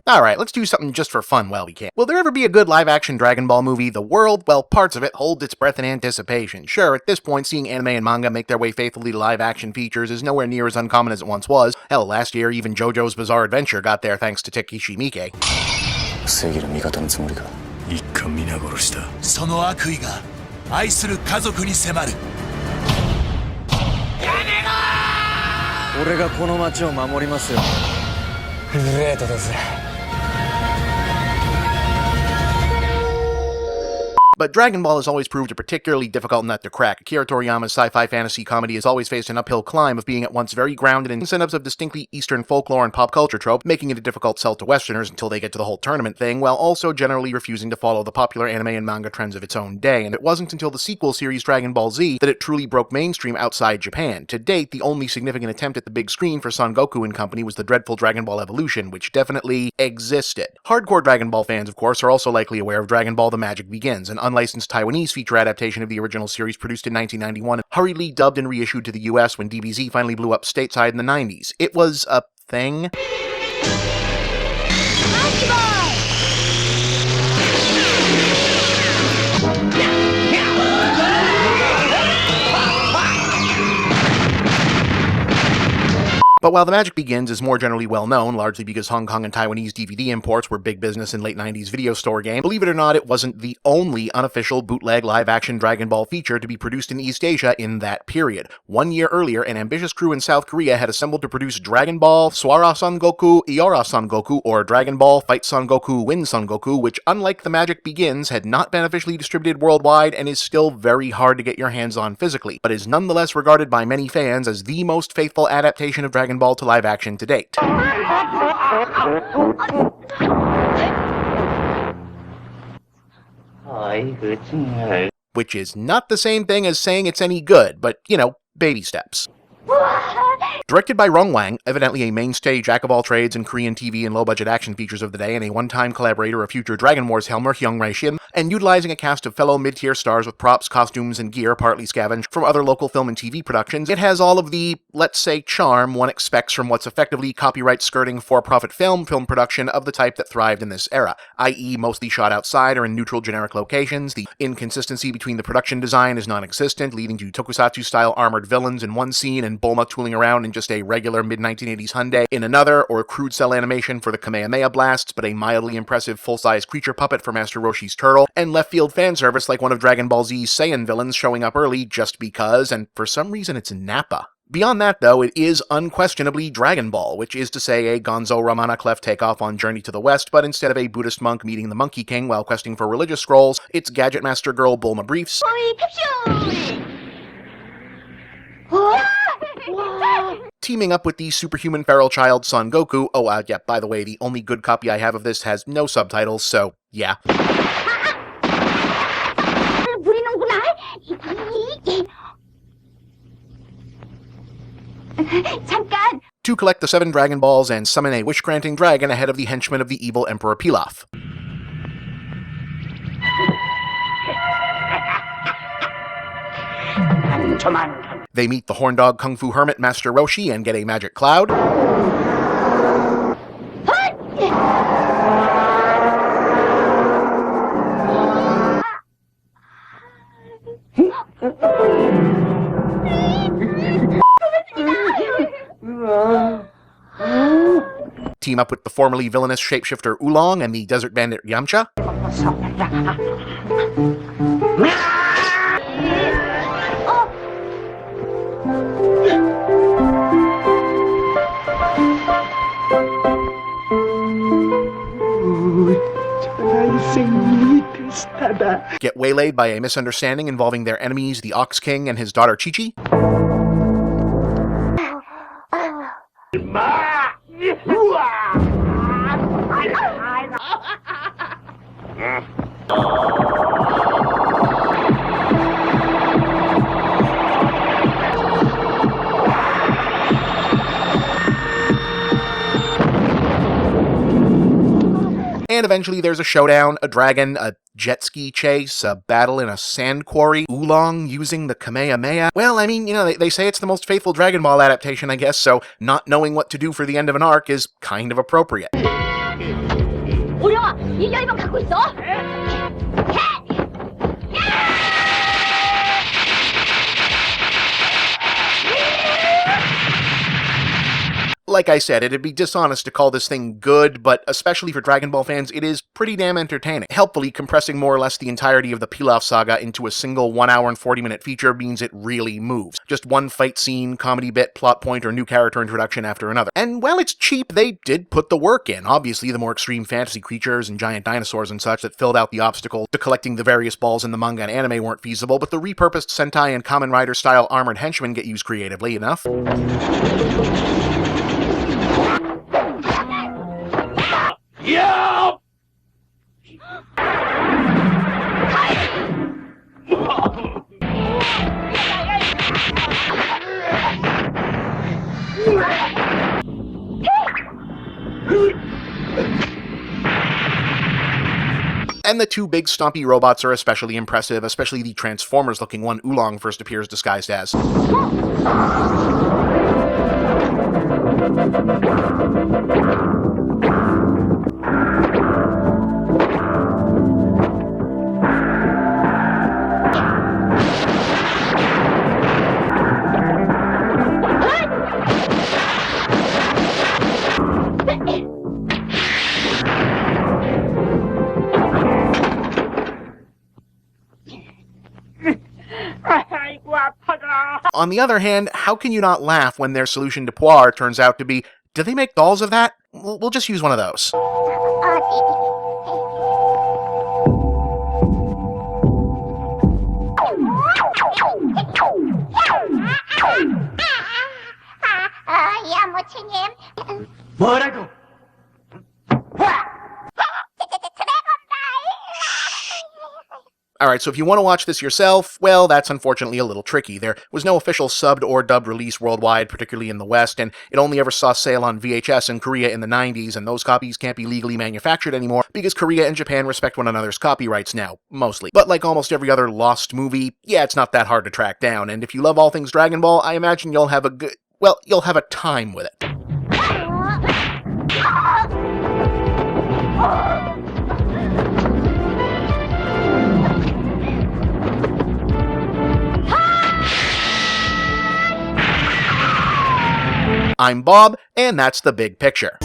Alright, let's do something just for fun while we can. Will there ever be a good live-action Dragon Ball movie? The world, well, parts of it, holds its breath in anticipation. Sure, at this point, seeing anime and manga make their way faithfully to live-action features is nowhere near as uncommon as it once was. Hell, last year, even JoJo's Bizarre Adventure got there thanks to Takeshi Miike. 正義の味方のつもりか。一家皆殺しだ。その悪意が愛する家族に迫る。俺がこの町を守りますよ。グレートです。But Dragon Ball has always proved a particularly difficult nut to crack. Akira Toriyama's sci-fi fantasy comedy has always faced an uphill climb of being at once very grounded in incentives of distinctly Eastern folklore and pop culture trope, making it a difficult sell to Westerners until they get to the whole tournament thing, while also generally refusing to follow the popular anime and manga trends of its own day. And it wasn't until the sequel series Dragon Ball Z that it truly broke mainstream outside Japan. To date, the only significant attempt at the big screen for Son Goku and company was the dreadful Dragon Ball Evolution, which definitely existed. Hardcore Dragon Ball fans, of course, are also likely aware of Dragon Ball The Magic Begins, an unlicensed Taiwanese feature adaptation of the original series produced in 1991 and hurriedly dubbed and reissued to the US when DBZ finally blew up stateside in the 90s. It was a thing. But while The Magic Begins is more generally well known, largely because Hong Kong and Taiwanese DVD imports were big business in late 90s video store game, believe it or not, it wasn't the only unofficial bootleg live-action Dragon Ball feature to be produced in East Asia in that period. 1 year earlier, an ambitious crew in South Korea had assembled to produce Dragon Ball Suara Son Goku Iora Son Goku, or Dragon Ball Fight Son Goku Win Son Goku, which, unlike The Magic Begins, had not been officially distributed worldwide and is still very hard to get your hands on physically, but is nonetheless regarded by many fans as the most faithful adaptation of Dragon Ball to live action to date. Which is not the same thing as saying it's any good, but, you know, baby steps. Directed by Rong Wang, evidently a mainstay jack-of-all-trades in Korean TV and low-budget action features of the day, and a one-time collaborator of future Dragon Wars helmer Hyung Rae-shin, and utilizing a cast of fellow mid-tier stars with props, costumes, and gear partly scavenged from other local film and TV productions, it has all of the, let's say, charm one expects from what's effectively copyright-skirting for-profit film production of the type that thrived in this era, i.e. mostly shot outside or in neutral generic locations. The inconsistency between the production design is non-existent, leading to tokusatsu-style armored villains in one scene and Bulma tooling around in just a regular mid-1980s Hyundai in another, or crude cell animation for the Kamehameha blasts, but a mildly impressive full-size creature puppet for Master Roshi's turtle, and left-field fan service like one of Dragon Ball Z's Saiyan villains showing up early just because, and for some reason it's Nappa. Beyond that, though, it is unquestionably Dragon Ball, which is to say a Gonzo Ramana Clef takeoff on Journey to the West, but instead of a Buddhist monk meeting the Monkey King while questing for religious scrolls, it's Gadget Master Girl Bulma Briefs, teaming up with the superhuman feral child Son Goku. Oh, yeah, by the way, the only good copy I have of this has no subtitles, so, yeah. To collect the 7 Dragon Balls and summon a wish-granting dragon ahead of the henchmen of the evil Emperor Pilaf. They meet the horn-dog kung fu hermit Master Roshi and get a magic cloud. Team up with the formerly villainous shapeshifter Oolong and the desert bandit Yamcha. Get waylaid by a misunderstanding involving their enemies, the Ox King and his daughter Chi-Chi. And eventually there's a showdown, a dragon, a jet ski chase, a battle in a sand quarry, Oolong using the Kamehameha. Well, I mean, they say it's the most faithful Dragon Ball adaptation, I guess, so not knowing what to do for the end of an arc is kind of appropriate. Like I said, it'd be dishonest to call this thing good, but especially for Dragon Ball fans, it is pretty damn entertaining. Helpfully compressing more or less the entirety of the Pilaf saga into a single 1 hour and 40-minute feature means it really moves. Just one fight scene, comedy bit, plot point, or new character introduction after another. And while it's cheap, they did put the work in. Obviously, the more extreme fantasy creatures and giant dinosaurs and such that filled out the obstacle to collecting the various balls in the manga and anime weren't feasible, but the repurposed Sentai and Kamen Rider style armored henchmen get used creatively enough. Yeah! And the two big stompy robots are especially impressive, especially the Transformers-looking one Oolong first appears disguised as. On the other hand, how can you not laugh when their solution to Poir turns out to be, do they make dolls of that? We'll just use one of those. 뭐라고? Alright, so if you want to watch this yourself, well, that's unfortunately a little tricky. There was no official subbed or dubbed release worldwide, particularly in the West, and it only ever saw sale on VHS in Korea in the 90s, and those copies can't be legally manufactured anymore because Korea and Japan respect one another's copyrights now, mostly. But like almost every other lost movie, yeah, it's not that hard to track down, and if you love all things Dragon Ball, I imagine you'll have you'll have a time with it. I'm Bob, and that's the big picture.